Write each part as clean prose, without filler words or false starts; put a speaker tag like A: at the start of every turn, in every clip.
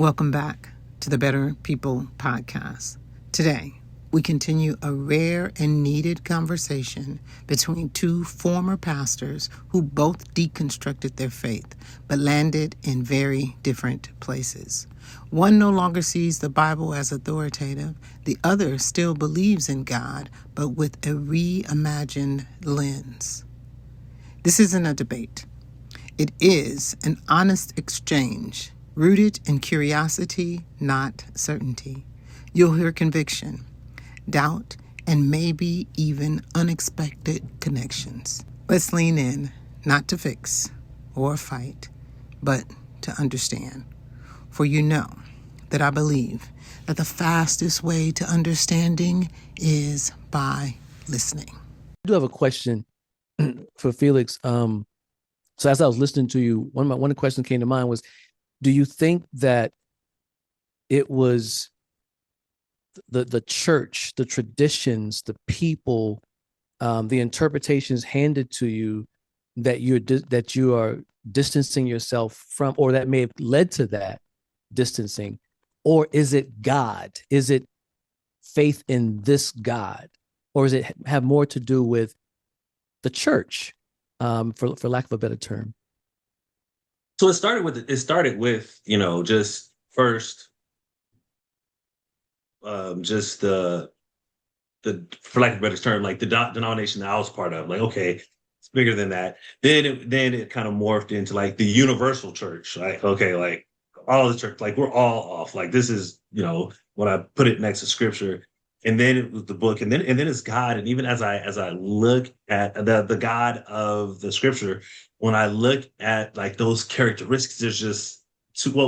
A: Welcome back to the Better People Podcast. Today, we continue a rare and needed conversation between two former pastors who both deconstructed their faith, but landed in very different places. One no longer sees the Bible as authoritative. The other still believes in God, but with a reimagined lens. This isn't a debate. It is an honest exchange, rooted in curiosity, not certainty. You'll hear conviction, doubt, and maybe even unexpected connections. Let's lean in, not to fix or fight, but to understand. For you know that I believe that the fastest way to understanding is by listening.
B: I do have a question for Felix. So as I was listening to you, one of the questions came to mind was, do you think that it was the church, the traditions, the people, the interpretations handed to you that you are distancing yourself from, or that may have led to that distancing? Or is it God? Is it faith in this God? Or does it have more to do with the church? For lack of a better term.
C: So it started with just first, just the for lack of a better term, like the denomination that I was part of. Like, okay, it's bigger than that. Then it kind of morphed into like the universal church. Like, okay, like all of the church, like we're all off. Like this is, when I put it next to scripture. And then it was the book, and then it's God. And even as I look at the God of the scripture, when I look at like those characteristics, there's just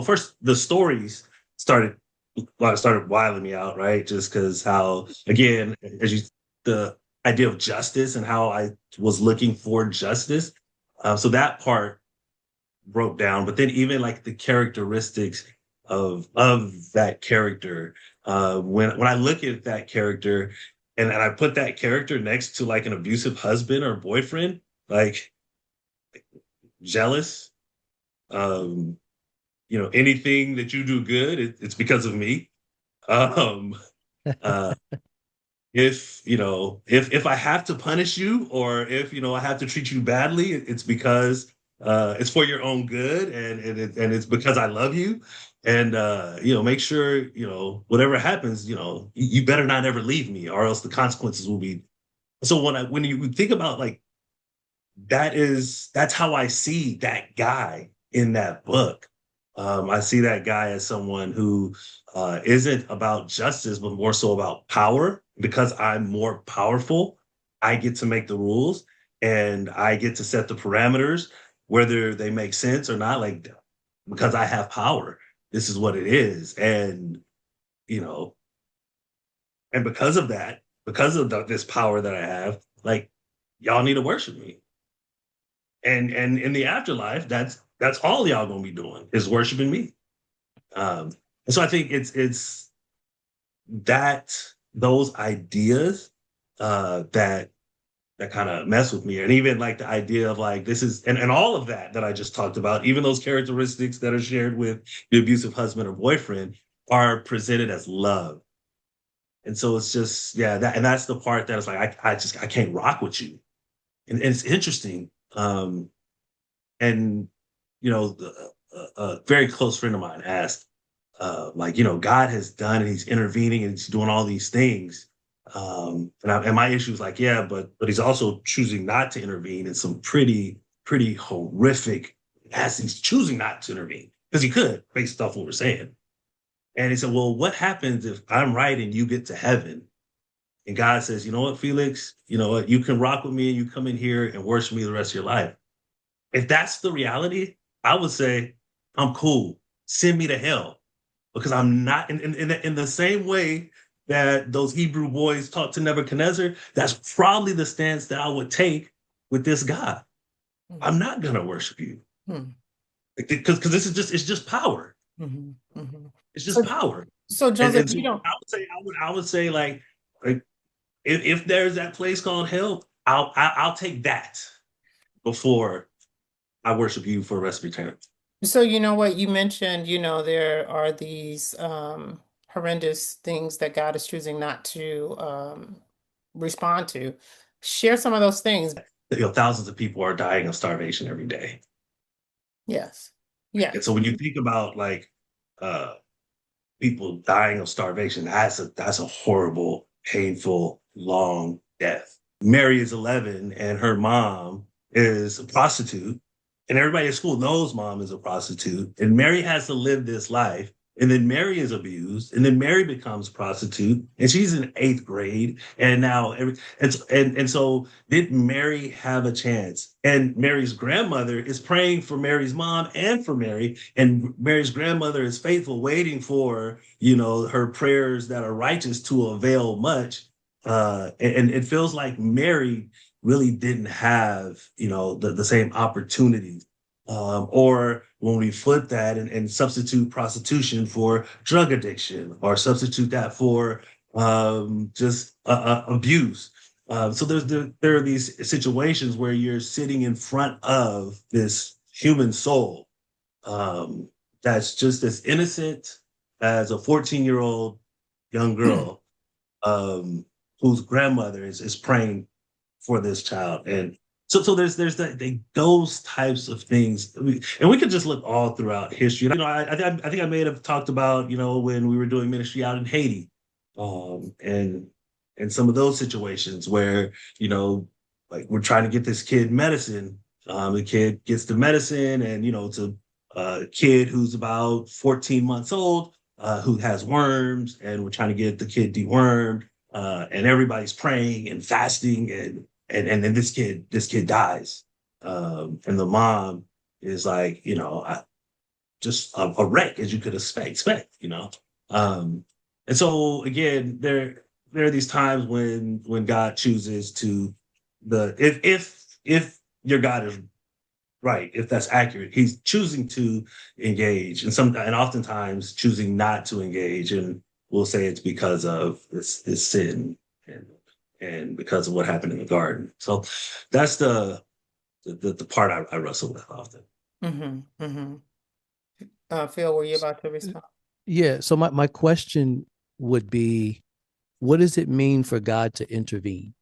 C: first the stories started wiling me out, right? Just because how, again, the idea of justice and how I was looking for justice. So that part broke down, but then even like the characteristics of that character. When I look at that character and I put that character next to like an abusive husband or boyfriend, like jealous, anything that you do good, it's because of me. If I have to punish you, or if I have to treat you badly, it's because it's for your own good, and it's because I love you. And make sure whatever happens, you better not ever leave me, or else the consequences will be. So when you think about like that's how I see that guy in that book. I see that guy as someone who isn't about justice, but more so about power. Because I'm more powerful, I get to make the rules and I get to set the parameters, whether they make sense or not. Like, because I have power, this is what it is. And, and because of that, because of this power that I have, like, y'all need to worship me. And in the afterlife, that's all y'all gonna be doing is worshiping me. And so I think it's that those ideas that kind of mess with me. And even like the idea of like this is and all of that I just talked about, even those characteristics that are shared with the abusive husband or boyfriend are presented as love. And so it's just, that's the part that is like I can't rock with you. And it's interesting. And a very close friend of mine asked, God has done and he's intervening and he's doing all these things. And my issue is like, but he's also choosing not to intervene in some pretty horrific as he's choosing not to intervene because he could based off what we're saying. And he said, well, what happens if I'm right and you get to heaven? And God says, you know what, Felix, you know what, you can rock with me and you come in here and worship me the rest of your life. If that's the reality, I would say, I'm cool. Send me to hell. Because I'm not in the same way that those Hebrew boys taught to Nebuchadnezzar, that's probably the stance that I would take with this God. Mm-hmm. I'm not going to worship you. Because this is it's just power. Mm-hmm. Mm-hmm. It's just power.
A: So Joseph,
C: so I would say like if there's that place called hell, I'll take that before I worship you for the rest of eternity.
A: So you know what you mentioned, there are these horrendous things that God is choosing not to respond to. Share some of those things.
C: Thousands of people are dying of starvation every day.
A: Yes.
C: And
A: Yes.
C: so when you think about like uh, people dying of starvation, that's a horrible, painful, long death. Mary is 11 and her mom is a prostitute, and everybody at school knows mom is a prostitute, and Mary has to live this life. And then Mary is abused, and then Mary becomes prostitute, and she's in eighth grade, and now and so did Mary have a chance? And Mary's grandmother is praying for Mary's mom and for Mary, and Mary's grandmother is faithful, waiting for her prayers that are righteous to avail much. And it feels like Mary really didn't have the same opportunities. Or when we flip that and substitute prostitution for drug addiction, or substitute that for just abuse. So there are these situations where you're sitting in front of this human soul that's just as innocent as a 14-year-old young girl, um, whose grandmother is praying for this child. And so there's those types of things. And we could just look all throughout history. I think I may have talked about, when we were doing ministry out in Haiti, and some of those situations where, like we're trying to get this kid medicine. The kid gets the medicine, and it's a kid who's about 14 months old, who has worms, and we're trying to get the kid dewormed, and everybody's praying and fasting, and then this kid dies, and the mom is like, just a wreck, as you could expect. And so again, there are these times when God chooses to if your God is right, if that's accurate, he's choosing to engage, and oftentimes choosing not to engage, and we'll say it's because of this sin, and because of what happened in the garden. So that's the part I wrestle with often.
A: Mm-hmm. Mm-hmm. Phil, were you about to respond?
B: Yeah. So my question would be, what does it mean for God to intervene?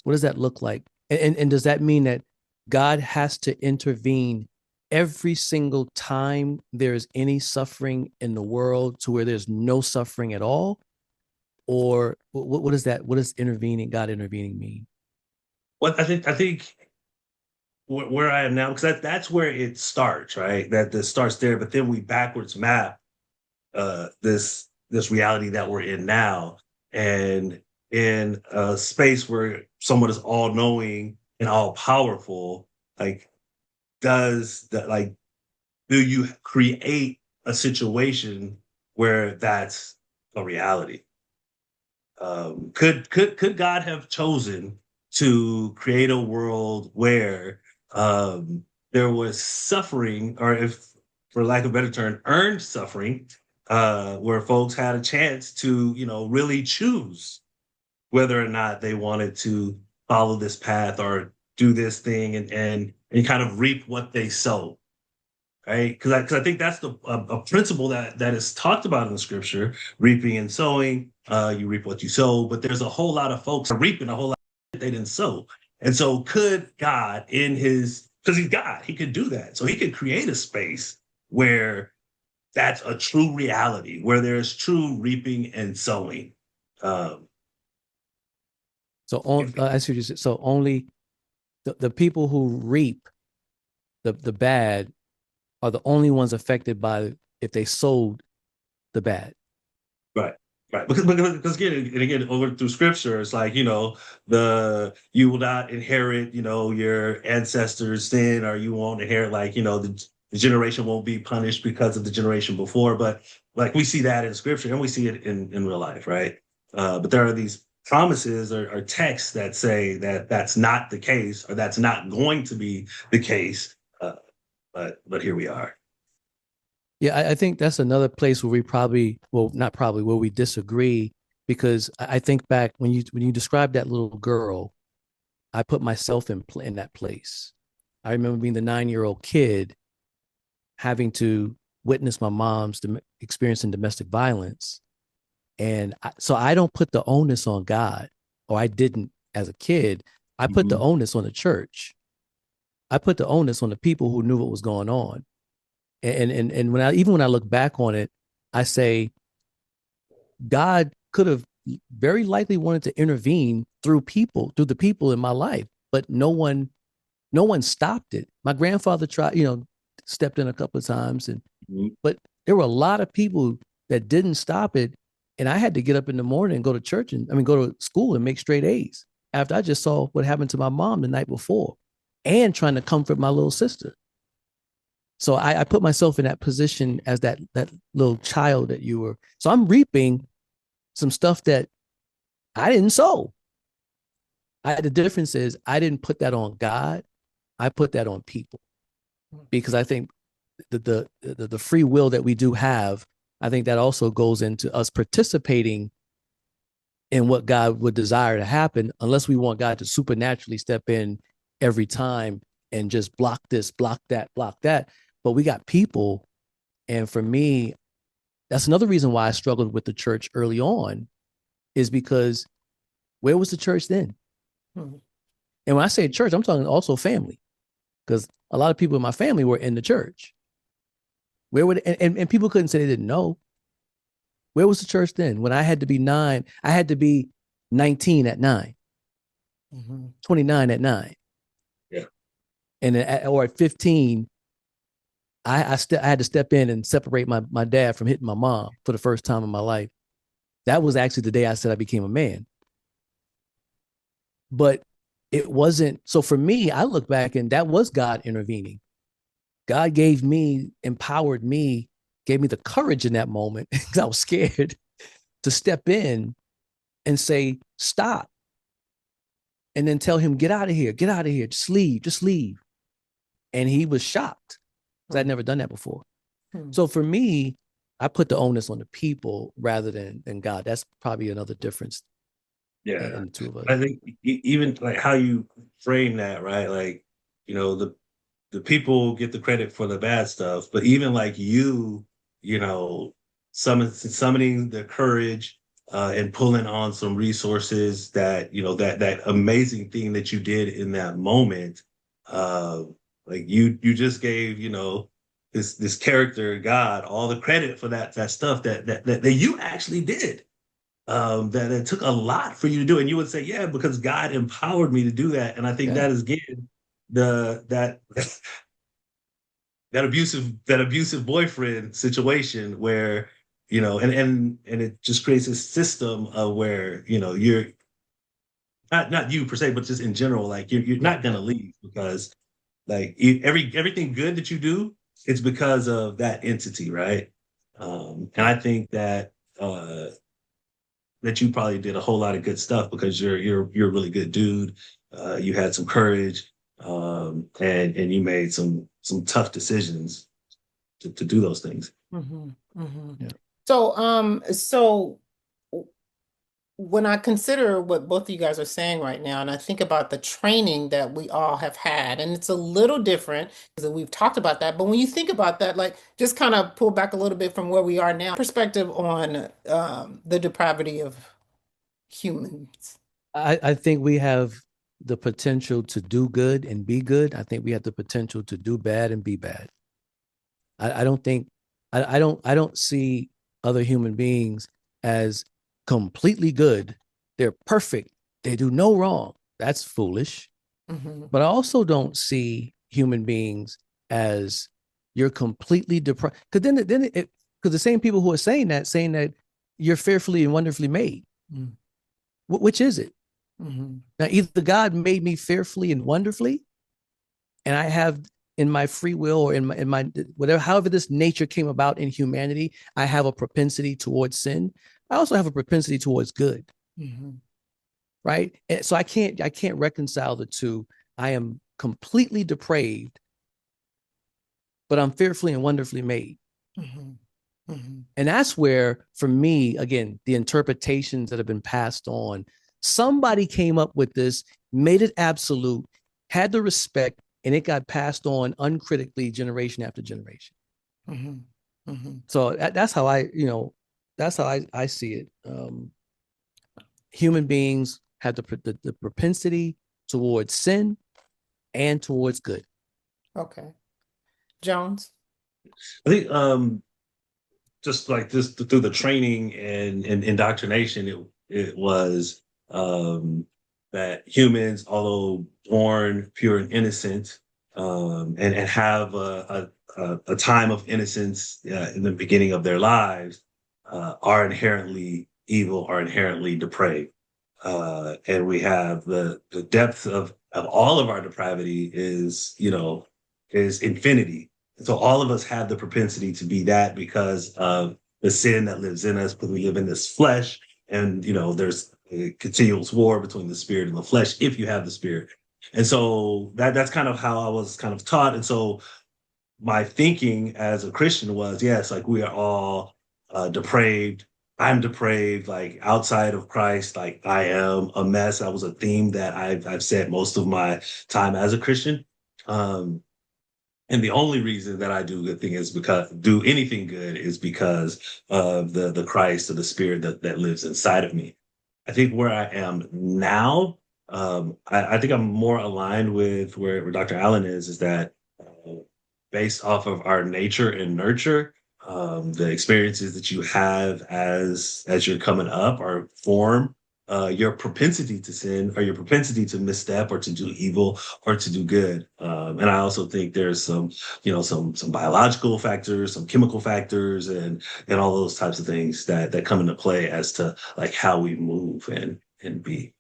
B: What does that look like? And does that mean that God has to intervene every single time there's any suffering in the world to where there's no suffering at all? Or what is that? What does God intervening mean?
C: Well, I think where I am now, because that's where it starts, right? That this starts there, but then we backwards map this reality that we're in now, and in a space where someone is all knowing and all powerful, like does that like do you create a situation where that's a reality? Could God have chosen to create a world where there was suffering, or, if for lack of a better term, earned suffering, where folks had a chance to really choose whether or not they wanted to follow this path or do this thing, and kind of reap what they sow, right? Because I think that's a principle that is talked about in the scripture: reaping and sowing. You reap what you sow, but there's a whole lot of folks reaping a whole lot that they didn't sow. And so, could God, because he's God, he could do that. So he could create a space where that's a true reality, where there's true reaping and sowing. Um,
B: I see what you said. So only the people who reap the bad are the only ones affected by if they sowed the bad.
C: Right. Right. Because again, over through scripture, it's like, you will not inherit, your ancestors' sin, or you won't inherit, like, the generation won't be punished because of the generation before. But like we see that in scripture, and we see it in real life, right? But there are these promises, or texts that say that that's not the case, or that's not going to be the case. But here we are.
B: Yeah, I think that's another place where not probably, where we disagree, because I think back when you described that little girl, I put myself in that place. I remember being the 9-year-old kid having to witness my mom's experiencing domestic violence. And so I don't put the onus on God, or I didn't as a kid. I put the onus on the church. I put the onus on the people who knew what was going on. And when I look back on it, I say God could have very likely wanted to intervene through the people in my life, but no one stopped it. My grandfather tried, stepped in a couple of times, but there were a lot of people that didn't stop it. And I had to get up in the morning and go to church go to school and make straight A's after I just saw what happened to my mom the night before and trying to comfort my little sister. So I put myself in that position as that little child that you were. So I'm reaping some stuff that I didn't sow. The difference is I didn't put that on God. I put that on people, because I think the free will that we do have, I think that also goes into us participating in what God would desire to happen, unless we want God to supernaturally step in every time and just block this, block that, block that. But we got people. And for me, that's another reason why I struggled with the church early on, is because where was the church then? And when I say church, I'm talking also family, because a lot of people in my family were in the church. Where would and people couldn't say they didn't know. Where was the church then? When I had to be 9, I had to be 19 at 9, 29 at 9.
C: Yeah.
B: And or at 15, I had to step in and separate my dad from hitting my mom for the first time in my life. That was actually the day I said I became a man. But it wasn't. So for me, I look back and that was God intervening. God empowered me, gave me the courage in that moment, because I was scared, to step in and say, stop. And then tell him, get out of here, just leave. And he was shocked, because I'd never done that before. So for me, I put the onus on the people rather than God. That's probably another difference.
C: Yeah.
B: In the two of us.
C: I think even like how you frame that, right? Like, the people get the credit for the bad stuff, but even like summoning the courage and pulling on some resources that, that amazing thing that you did in that moment. Like you just gave, this character, God, all the credit for that stuff that you actually did. That it took a lot for you to do. And you would say, yeah, because God empowered me to do that. And I think that is, again, that abusive boyfriend situation where, and it just creates a system of where, you're not you per se, but just in general, like you're not going to leave, because like everything good that you do, it's because of that entity. Right. And I think that, that you probably did a whole lot of good stuff, because you're a really good dude. You had some courage, and you made some tough decisions to do those things.
A: Yeah. So when I consider what both of you guys are saying right now, and I think about the training that we all have had, and it's a little different because we've talked about that. But when you think about that, like just kind of pull back a little bit from where we are now, perspective on the depravity of humans.
B: I think we have the potential to do good and be good. I think we have the potential to do bad and be bad. I don't see other human beings as completely good. They're perfect. They do no wrong. That's foolish. But I also don't see human beings as you're completely deprived. Because because the same people who are saying that you're fearfully and wonderfully made. Which is it? Now, either God made me fearfully and wonderfully, and I have in my free will or in my whatever, however this nature came about in humanity, I have a propensity towards sin. I also have a propensity towards good. Right. And so I can't reconcile the two. I am completely depraved, but I'm fearfully and wonderfully made. And that's where, for me, again, the interpretations that have been passed on, somebody came up with this, made it absolute, had the respect, and it got passed on uncritically generation after generation.
A: Mm-hmm. Mm-hmm.
B: So that's how I see it. Human beings have the propensity towards sin and towards good.
A: Okay. Jones?
C: I think just like this through the training and indoctrination, it was that humans, although born pure and innocent, and have a time of innocence in the beginning of their lives, are inherently evil, are inherently depraved, and we have the depth of all of our depravity is infinity. So all of us have the propensity to be that because of the sin that lives in us, because we live in this flesh, and there's a continuous war between the spirit and the flesh if you have the spirit. And so that's kind of how I was kind of taught. And so my thinking as a Christian was, yes, like we are all depraved. I'm depraved, like outside of Christ, like I am a mess. That was a theme that I've said most of my time as a Christian. Um, and the only reason that I do anything good is because of the Christ or the Spirit that lives inside of me. I think where I am now, I think I'm more aligned with where Dr. Allen is that based off of our nature and nurture, the experiences that you have as you're coming up or form your propensity to sin or your propensity to misstep or to do evil or to do good. And I also think there's some biological factors, some chemical factors, and all those types of things that come into play as to like how we move and be.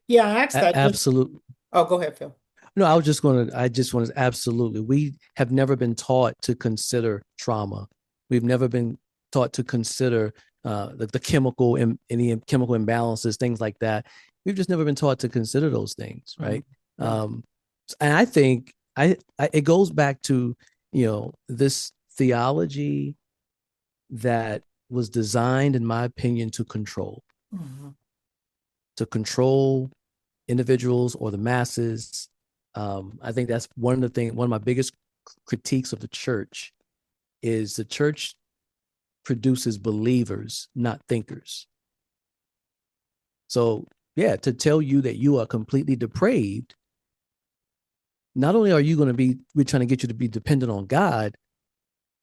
A: Yeah, I asked that.
B: Absolutely.
A: Oh, go ahead, Phil.
B: No, I just wanted absolutely. We have never been taught to consider trauma. We've never been taught to consider the chemical and any chemical imbalances, things like that. We've just never been taught to consider those things, right?
A: Mm-hmm.
B: And I think it goes back to this theology that was designed, in my opinion, to control individuals or the masses. I think that's one of my biggest critiques of the church is the church produces believers, not thinkers. So yeah, to tell you that you are completely depraved, not only are you going to be, we're trying to get you to be dependent on God,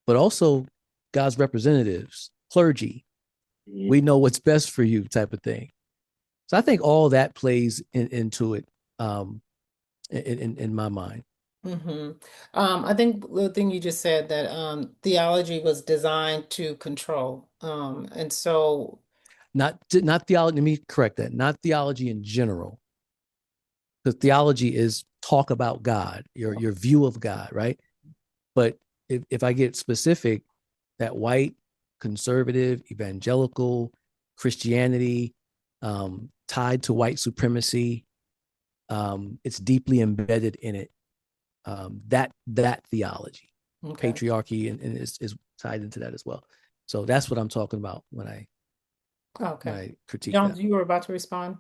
B: but also God's representatives, clergy. We know what's best for you type of thing. So I think all that plays into it in my mind.
A: Mm-hmm. I think the thing you just said that theology was designed to control. And so
B: Not theology. Let me correct that. Not theology in general. Because theology is talk about God, your view of God, right? But if I get specific, that white, conservative, evangelical Christianity tied to white supremacy, it's deeply embedded in it. That theology,
A: okay.
B: patriarchy, and is tied into that as well. So that's what I'm talking about when I critique
A: John,
B: that.
A: you were about to respond?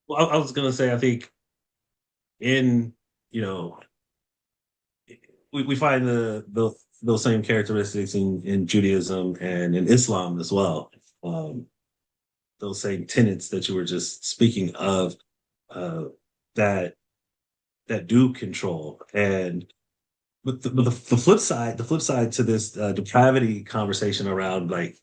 C: Well, I was gonna say I think in we find those same characteristics in Judaism and in Islam as well. Those same tenets that you were just speaking of that do control. And but the flip side to this depravity conversation around like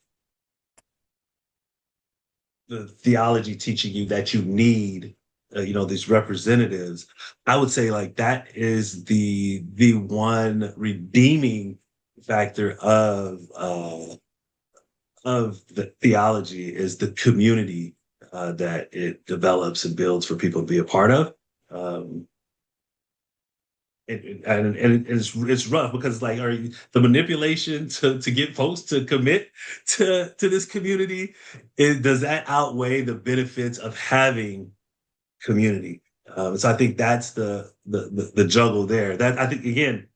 C: the theology teaching you that you need these representatives, I would say like that is the one redeeming factor of the theology is the community that it develops and builds for people to be a part of. um, and it's rough because like the manipulation to get folks to commit to this community, does that outweigh the benefits of having community? So I think that's the juggle there. That I think again,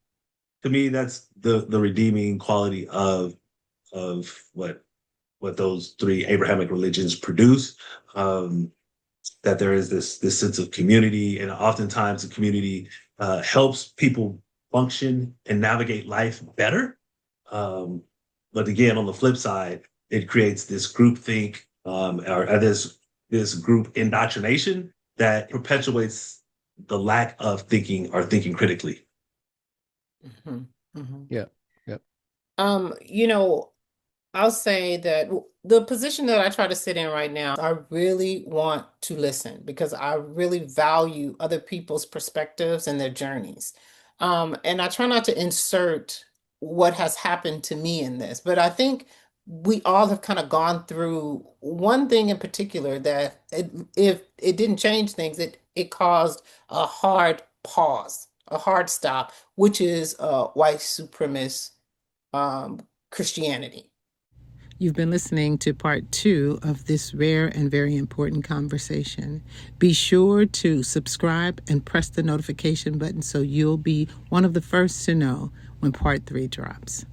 C: to me, that's the redeeming quality of what those three Abrahamic religions produce. that there is this sense of community, and oftentimes the community helps people function and navigate life better. But again, on the flip side, it creates this groupthink or this group indoctrination that perpetuates the lack of thinking or thinking critically.
A: Mm-hmm. Mm-hmm.
B: Yeah. Yep.
A: You know, I'll say that the position that I try to sit in right now, I really want to listen because I really value other people's perspectives and their journeys. And I try not to insert what has happened to me in this, but I think we all have kind of gone through one thing in particular that if it didn't change things, it caused a hard pause, a hard stop, which is white supremacist um, Christianity. You've been listening to part 2 of this rare and very important conversation. Be sure to subscribe and press the notification button so you'll be one of the first to know when part 3 drops.